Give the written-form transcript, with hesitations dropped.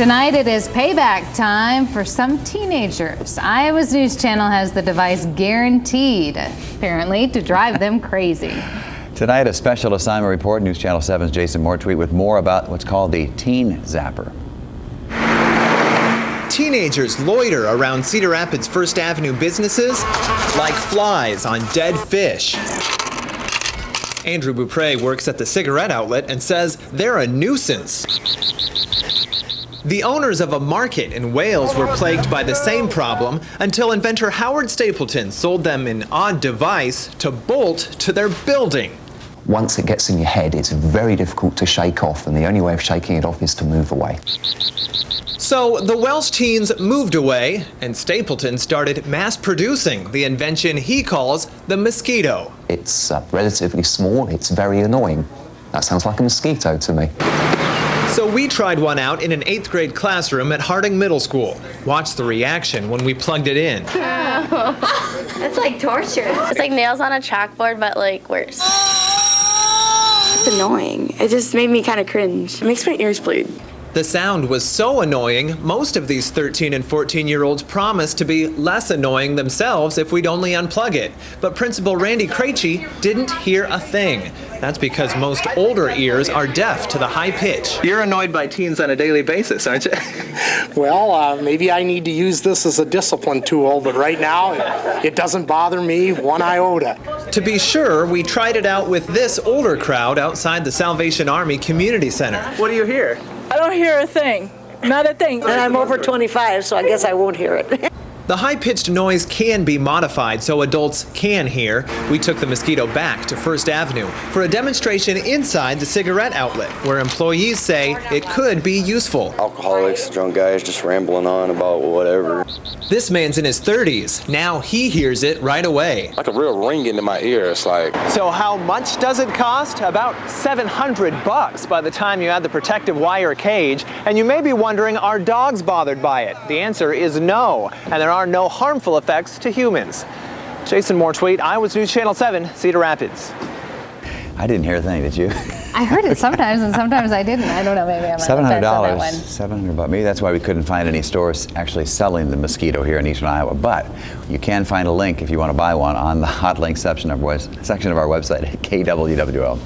Tonight it is payback time for some teenagers. Iowa's News Channel has the device guaranteed, apparently, to drive them crazy. Tonight, a special assignment report. News Channel 7's Jason Mortweet with more about what's called the Teen Zapper. Teenagers loiter around Cedar Rapids' First Avenue businesses like flies on dead fish. Andrew Beaupre works at the cigarette outlet and says they're a nuisance. The owners of a market in Wales were plagued by the same problem until inventor Howard Stapleton sold them an odd device to bolt to their building. Once it gets in your head, it's very difficult to shake off, and the only way of shaking it off is to move away. So the Welsh teens moved away, and Stapleton started mass producing the invention he calls the mosquito. It's relatively small, it's very annoying. That sounds like a mosquito to me. So we tried one out in an 8th grade classroom at Harding Middle School. Watch the reaction when we plugged it in. It's like torture. It's like nails on a chalkboard, but like worse. It's annoying. It just made me kind of cringe. It makes my ears bleed. The sound was so annoying, most of these 13 and 14-year-olds promised to be less annoying themselves if we'd only unplug it. But Principal Randy Krejci didn't hear a thing. That's because most older ears are deaf to the high pitch. You're annoyed by teens on a daily basis, aren't you? Well, maybe I need to use this as a discipline tool, but right now it doesn't bother me one iota. To be sure, we tried it out with this older crowd outside the Salvation Army Community Center. What do you hear? I don't hear a thing. Not a thing. And I'm over 25, so I guess I won't hear it. The high-pitched noise can be modified so adults can hear. We took the mosquito back to First Avenue for a demonstration inside the cigarette outlet, where employees say it could be useful. Alcoholics, drunk guys just rambling on about whatever. This man's in his 30s. Now he hears it right away. Like a real ring into my ear. It's like. So how much does it cost? About $700 by the time you add the protective wire cage. And you may be wondering, are dogs bothered by it? The answer is no. And there are no harmful effects to humans. Jason Mortweet, Iowa's News Channel 7, Cedar Rapids. I didn't hear a thing, did you? I heard it sometimes, and sometimes I didn't. I don't know, maybe I'm on the fence on that one. $700. Maybe that's why we couldn't find any stores actually selling the mosquito here in eastern Iowa. But you can find a link if you want to buy one on the hot link section of our website at kwwl.com.